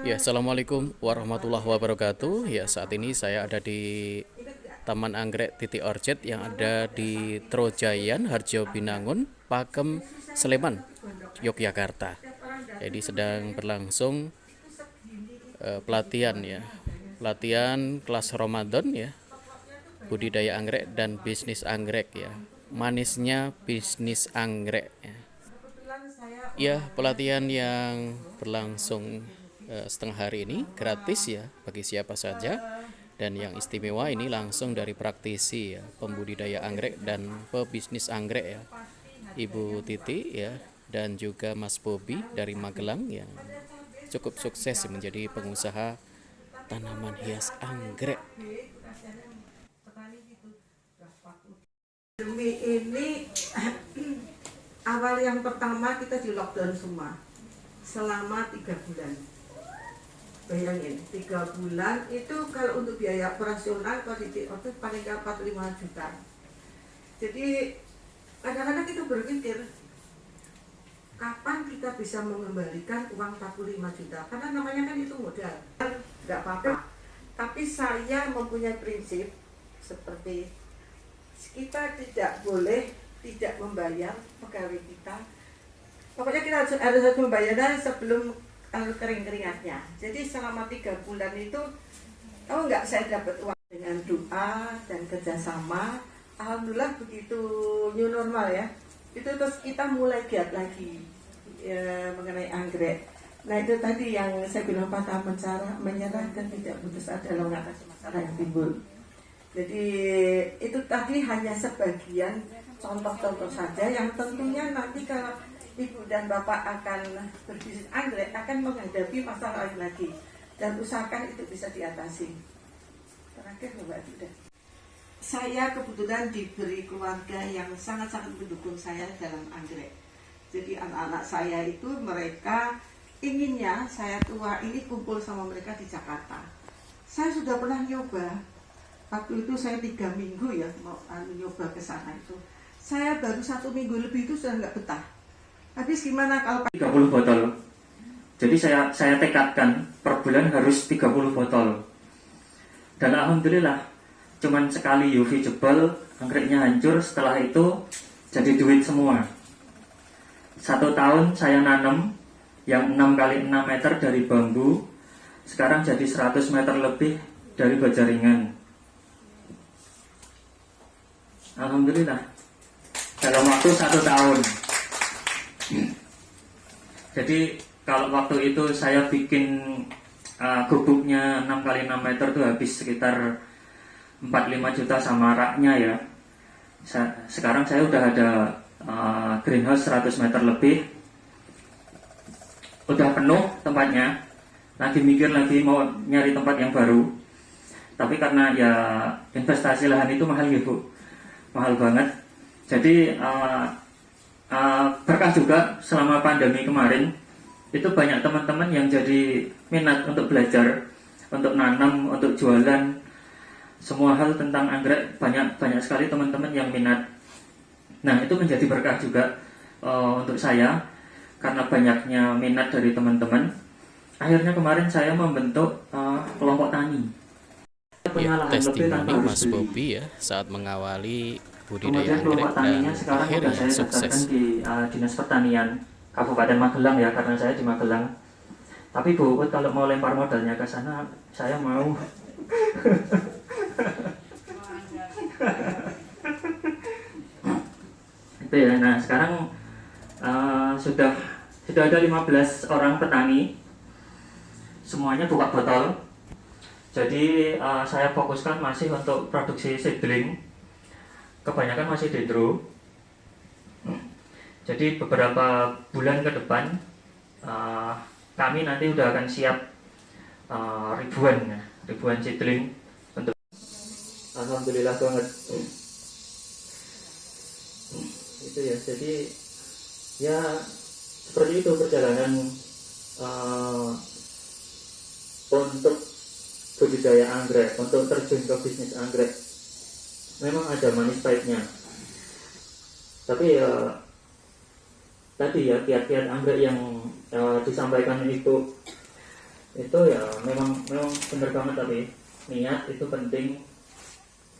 Ya, Assalamualaikum warahmatullahi wabarakatuh. Ya, saat ini saya ada di Taman Anggrek Titi Orchid yang ada di Trojayan, Harjo Binangun, Pakem, Sleman, Yogyakarta. Jadi sedang berlangsung pelatihan ya, pelatihan kelas Ramadan ya, budidaya anggrek dan bisnis anggrek ya. Manisnya bisnis anggrek ya. Ya, pelatihan yang berlangsung setengah hari ini gratis ya bagi siapa saja, dan yang istimewa ini langsung dari praktisi ya, pembudidaya anggrek dan pebisnis anggrek ya, Ibu Titi ya, dan juga Mas Bobi dari Magelang yang cukup sukses menjadi pengusaha tanaman hias anggrek. Pandemi ini awal yang pertama kita di lockdown semua selama 3 bulan. Bayangin 3 bulan itu kalau untuk biaya operasional kalau di itu paling nggak 45 juta. Jadi kadang-kadang kita berpikir kapan kita bisa mengembalikan uang 45 juta, karena namanya kan itu modal, nggak apa-apa. Tapi saya mempunyai prinsip seperti kita tidak boleh tidak membayar pegawai kita. Pokoknya kita harus membayarnya sebelum kering-keringatnya. Jadi selama 3 bulan itu, tahu nggak, saya dapat uang dengan doa dan kerjasama. Alhamdulillah begitu new normal ya. Itu terus kita mulai giat lagi ya, mengenai anggrek. Nah itu tadi yang saya bilang patah menyerah dan tidak putus asa dalam mengatasi masalah yang timbul. Jadi itu tadi hanya sebagian contoh-contoh saja yang tentunya nanti kalau Ibu dan Bapak akan berbisnis anggrek akan menghadapi masalah lain lagi, dan usahakan itu bisa diatasi. Terakhir Mbak Duda, saya kebetulan diberi keluarga yang sangat-sangat mendukung saya dalam anggrek. Jadi anak-anak saya itu mereka inginnya saya tua ini kumpul sama mereka di Jakarta. Saya sudah pernah nyoba. Waktu itu saya 3 minggu ya mau nyoba ke sana itu. Saya baru 1 minggu lebih itu sudah nggak betah. Habis gimana kalau 30 botol. Jadi saya tekadkan per bulan harus 30 botol. Dan alhamdulillah cuman sekali UV jebol, anggreknya hancur, setelah itu jadi duit semua. 1 tahun saya nanam yang 6 kali 6 meter dari bambu, sekarang jadi 100 meter lebih dari baja ringan. Alhamdulillah dalam waktu 1 tahun. Jadi kalau waktu itu saya bikin gubuknya 6 kali 6 meter itu habis sekitar 45 juta sama raknya ya. Sekarang saya udah ada greenhouse 100 meter lebih, udah penuh tempatnya. Lagi mikir lagi mau nyari tempat yang baru, tapi karena ya investasi lahan itu mahal ya Bu, mahal banget. Jadi berkah juga selama pandemi kemarin itu banyak teman-teman yang jadi minat untuk belajar, untuk nanam, untuk jualan, semua hal tentang anggrek. Banyak sekali teman-teman yang minat. Nah itu menjadi berkah juga untuk saya, karena banyaknya minat dari teman-teman. Akhirnya kemarin saya membentuk kelompok tani. Ya, testimoni Mas Bobi ya saat mengawali budidaya Kemudian anggrek kelompok dan taninya sekarang sudah akhirnya saya daftarkan sukses. di Dinas Pertanian Kabupaten Magelang ya, karena saya di Magelang. Tapi Bu Uut kalau mau lempar modalnya ke sana, saya mau. Itu ya. Nah sekarang sudah ada 15 orang petani, semuanya buka botol. Jadi saya fokuskan masih untuk produksi seedling, kebanyakan masih dendro. Jadi beberapa bulan ke depan kami nanti udah akan siap ribuan seedling untuk. Alhamdulillah banget. Itu ya. Jadi ya seperti itu perjalanan untuk budidaya anggrek, untuk terjun ke bisnis anggrek. Memang ada manis pahitnya, tapi ya tadi ya kiat-kiat anggrek yang disampaikan itu Itu ya memang benar banget, tapi niat itu penting,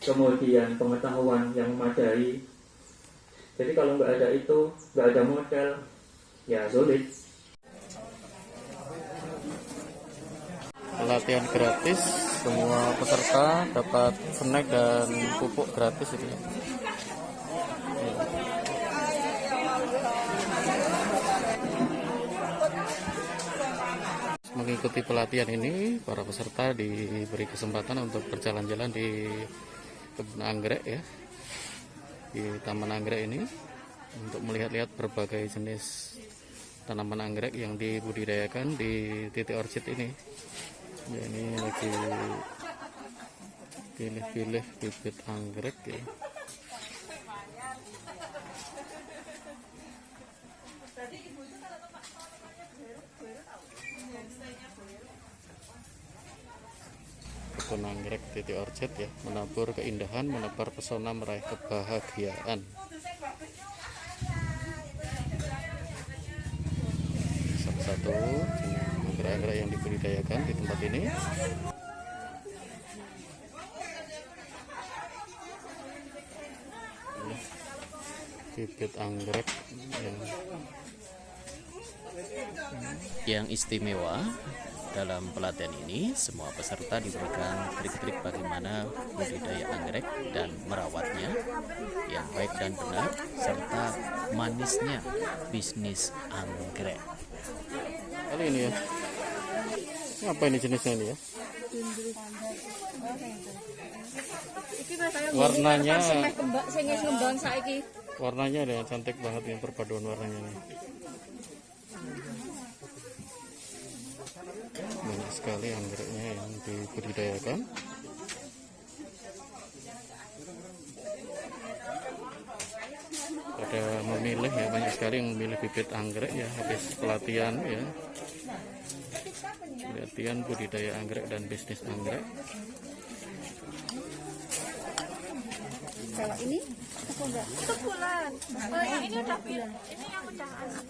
kemudian pengetahuan yang memadai. Jadi kalau nggak ada itu, nggak ada modal, ya sulit. Pelatihan gratis, semua peserta dapat snack dan pupuk gratis ini. Mengikuti pelatihan ini, para peserta diberi kesempatan untuk berjalan-jalan di kebun anggrek ya, di taman anggrek ini, untuk melihat-lihat berbagai jenis tanaman anggrek yang dibudidayakan di titik orchid ini. Ya, ini lagi pilih-pilih bibit anggrek ya. Kebun anggrek titik orchid ya, menabur keindahan, menebar pesona, meraih kebahagiaan. Salah satu anggrek-anggrek yang dibudidayakan di tempat ini. Bibit anggrek yang istimewa dalam pelatihan ini, semua peserta diberikan trik-trik bagaimana budidaya anggrek dan merawatnya yang baik dan benar, serta manisnya bisnis anggrek. Kali ini ya, ini apa ini jenisnya ini ya? Warnanya ada yang cantik banget, yang perpaduan warnanya nih. Banyak sekali anggreknya yang dibudidayakan. Ada memilih ya, banyak sekali yang memilih bibit anggrek ya habis pelatihan ya. Pelatihan budidaya anggrek dan bisnis anggrek. Kalau ini itu bulan. Oh, yang ini udah pilih. Ini yang udah anak.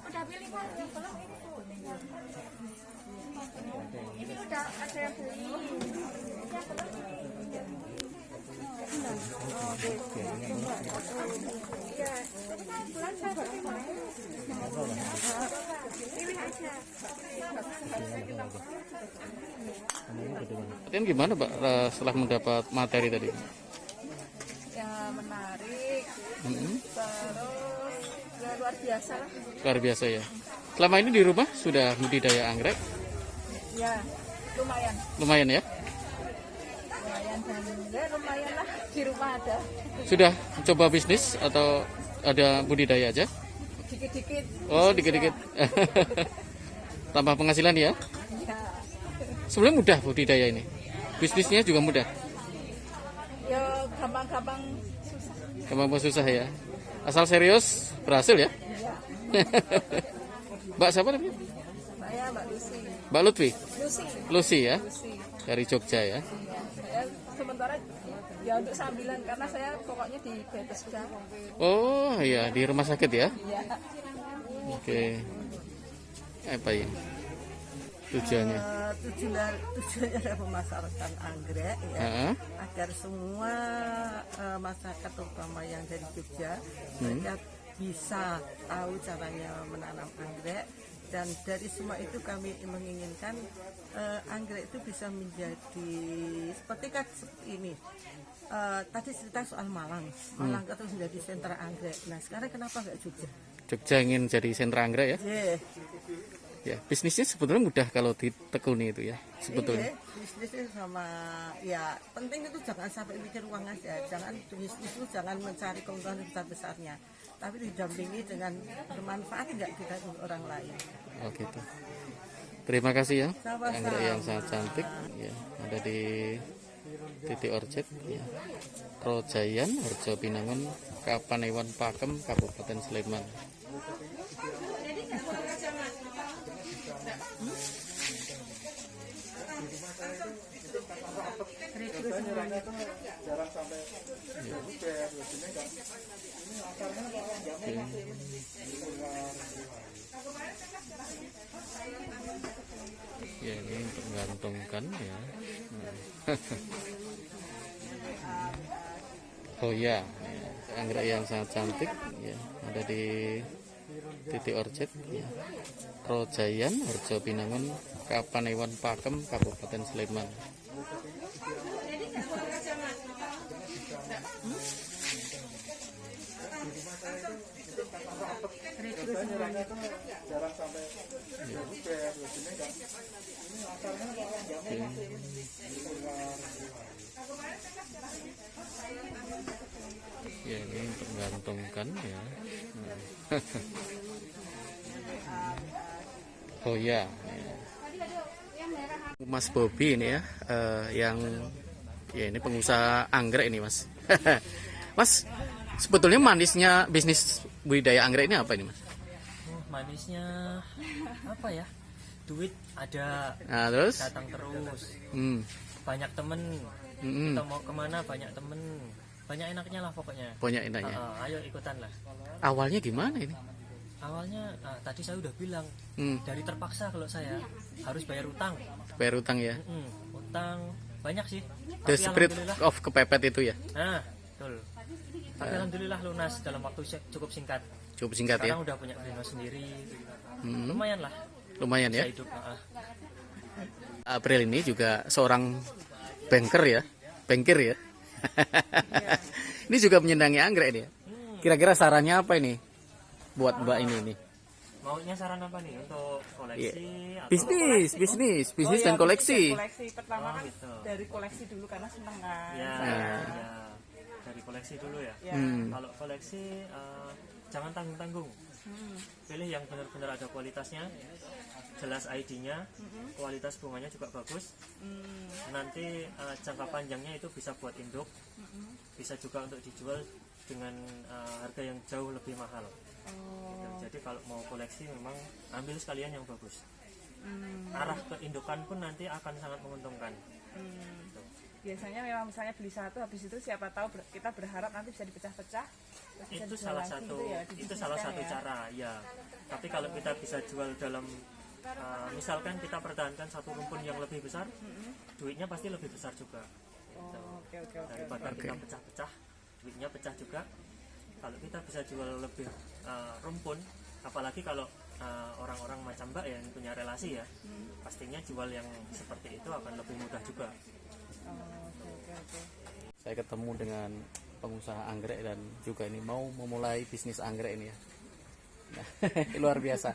Udah pilih kan? Kalau ini udah ada yang beli. Iya, tapi kan bulan saya pakai mau. Pilih aja. Latihan gimana Pak setelah mendapat materi tadi? Ya menarik. Terus ya luar biasa lah. Luar biasa ya. Selama ini di rumah sudah budidaya anggrek? Ya lumayan. Lumayan ya? Lumayan dan ya lumayan lah, di rumah ada. Sudah coba bisnis atau ada budidaya aja? Dikit-dikit. Oh, dikit-dikit. Tambah penghasilan ya? Ya. Sebenarnya mudah budidaya ini. Bisnisnya juga mudah. Ya gampang-gampang susah. Gampang susah ya. Asal serius berhasil ya? Ya. Mbak siapa namanya? Saya Mbak Lucy. Mbak Lutfi? Lucy. Lucy ya? Lucy. Dari Jogja ya? Ya, saya sementara ya untuk sambilan karena saya pokoknya di Bethesda. Oh iya, di rumah sakit ya? Iya. Oke. Apa ya tujuannya? Tujuannya adalah memasarkan anggrek ya, Heeh. agar semua masyarakat terutama yang dari Jogja mereka bisa tahu caranya menanam anggrek, dan dari semua itu kami menginginkan anggrek itu bisa menjadi seperti ini. Tadi cerita soal Malang itu terus menjadi sentra anggrek. Nah sekarang kenapa nggak Jogja? Jogja ingin jadi sentra anggrek ya? Yeah. Ya, bisnisnya sebetulnya mudah kalau ditekuni itu ya, sebetulnya. Iya, bisnisnya sama ya penting itu jangan sampai mikir uang aja, jangan bisnis itu jangan mencari keuntungan besar-besarnya, tapi didampingi dengan bermanfaat nggak kita untuk orang lain. Oh gitu. Terima kasih ya, Sama-sama. anggrek yang sangat cantik ya, ada di titik orchid ya. Rojayan, Harjo Binangun, Kapanewan Pakem, Kabupaten Sleman. Ya, ini untuk menggantungkan ya. Oh ya, anggrek yang sangat cantik ya, ada di titik orchid ya. Rojayan, Harjo Binangun, Kapanewon Pakem, Kabupaten Sleman. Ya, ini untuk menggantungkan ya. Oh ya, Mas Bobi ini ya, yang ya ini pengusaha anggrek ini Mas. Mas, sebetulnya manisnya bisnis budidaya anggrek ini apa ini Mas? Manisnya apa ya? Duit ada, Nah terus? datang terus. Hmm. Banyak temen. Mm-mm. Kita mau kemana banyak temen. Banyak enaknya lah pokoknya. Banyak enaknya. Ayo ikutan lah. Awalnya gimana ini? Awalnya tadi saya udah bilang Hmm. dari terpaksa kalau saya harus bayar utang. Bayar utang ya. Utang banyak sih. The Tapi spirit alhamdulillah. of kepepet itu ya. Nah, betul. Tapi alhamdulillah lunas dalam waktu cukup singkat. Cukup singkat ya. Sekarang udah punya brand sendiri. Hmm. Lumayan lah. Lumayan ya. Bisa hidup. April ini juga seorang banker ya. Bankir ya. Ini juga menyenangi anggrek ini ya. Kira-kira sarannya apa ini buat Mbak ini nih? Maunya saran apa nih untuk koleksi atau Bisnis dan koleksi. Koleksi pertama kan gitu. dari koleksi dulu karena seneng kan. Ya, Nah. ya. Dari koleksi dulu ya. Ya. Kalau koleksi jangan tanggung-tanggung. Pilih yang benar-benar ada kualitasnya, jelas ID-nya, kualitas bunganya juga bagus. Nanti jangka panjangnya itu bisa buat induk, bisa juga untuk dijual dengan harga yang jauh lebih mahal. Jadi kalau mau koleksi memang ambil sekalian yang bagus. Arah keindukan pun nanti akan sangat menguntungkan. Gitu. Biasanya memang misalnya beli satu habis itu siapa tahu kita berharap nanti bisa dipecah-pecah. terus bisa Itu dijual salah lagi satu gitu ya, itu dibisniskan salah satu ya. cara ya. Tapi kalau kita bisa jual dalam misalkan kita pertahankan satu rumpun yang lebih besar, duitnya pasti lebih besar juga. Oh, oke. Daripada kita pecah-pecah, duitnya pecah juga. Kalau kita bisa jual lebih rumpun, apalagi kalau orang-orang macam Mbak yang punya relasi ya, pastinya jual yang seperti itu akan lebih mudah juga. Oke. Saya ketemu dengan pengusaha anggrek dan juga ini mau memulai bisnis anggrek ini ya. Nah, luar biasa.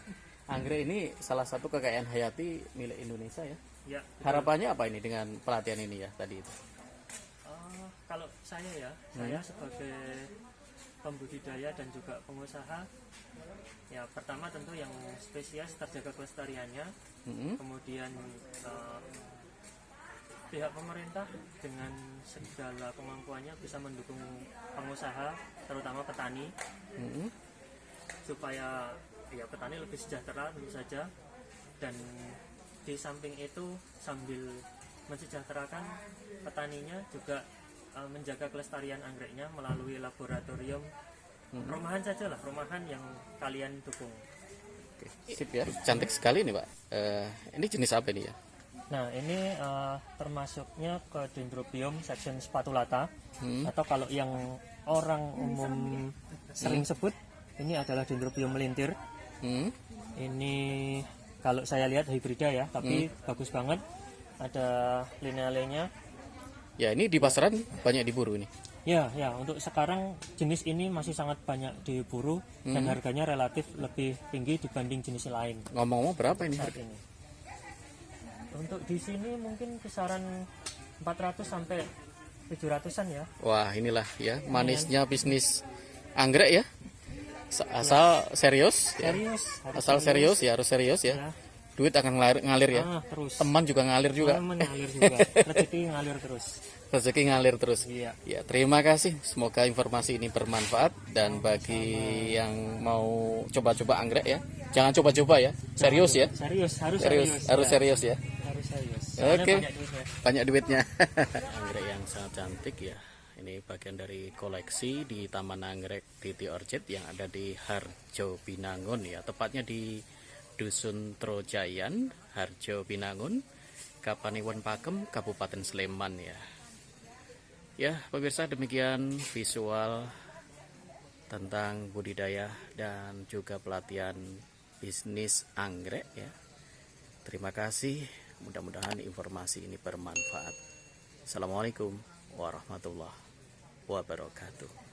Anggrek ini salah satu kekayaan hayati milik Indonesia ya. Ya, Harapannya apa ini dengan pelatihan ini ya tadi itu? kalau saya saya sebagai pembudidaya dan juga pengusaha, ya pertama tentu yang spesies terjaga kelestariannya, kemudian pihak pemerintah dengan segala kemampuannya bisa mendukung pengusaha, terutama petani, supaya ya petani lebih sejahtera tentu saja. Dan di samping itu sambil mensejahterakan petaninya juga menjaga kelestarian anggreknya melalui laboratorium rumahan saja lah, rumahan yang kalian dukung. Oke, sip ya, cantik sekali nih Pak. Ini jenis apa ini ya? Nah ini termasuknya ke Dendrobium section spatulata, atau kalau yang orang umum sering sebut ini adalah Dendrobium melintir. Ini kalau saya lihat hibrida ya, tapi bagus banget, ada linealenya. Ya ini di pasaran banyak diburu ini. Ya, untuk sekarang jenis ini masih sangat banyak diburu dan harganya relatif lebih tinggi dibanding jenis lain Ngomong-ngomong berapa ini saat harga? ini. Untuk di sini mungkin kisaran 400 sampai 700-an ya. Wah inilah ya manisnya bisnis anggrek ya. Asal serius, ya. Asal serius ya, harus serius ya. Duit akan ngalir ya. Terus. Teman juga ngalir juga. Teman ngalir juga. Rezeki ngalir terus. Rezeki ngalir terus. Iya. Ya, terima kasih. Semoga informasi ini bermanfaat dan bagi yang mau coba-coba anggrek ya. Jangan coba-coba ya. Serius ya. Serius, harus Serius ya. Harus serius. Oke. Banyak duitnya. Banyak duitnya. Anggrek yang sangat cantik ya. Ini bagian dari koleksi di Taman Anggrek Titi Orchid yang ada di Harjo Binangun ya. Tepatnya di Dusun Trojayan, Harjo Binangun, Kapanewon Pakem, Kabupaten Sleman ya. Ya, pemirsa, demikian visual tentang budidaya dan juga pelatihan bisnis anggrek ya. Terima kasih, mudah-mudahan informasi ini bermanfaat. Assalamualaikum warahmatullahi wabarakatuh.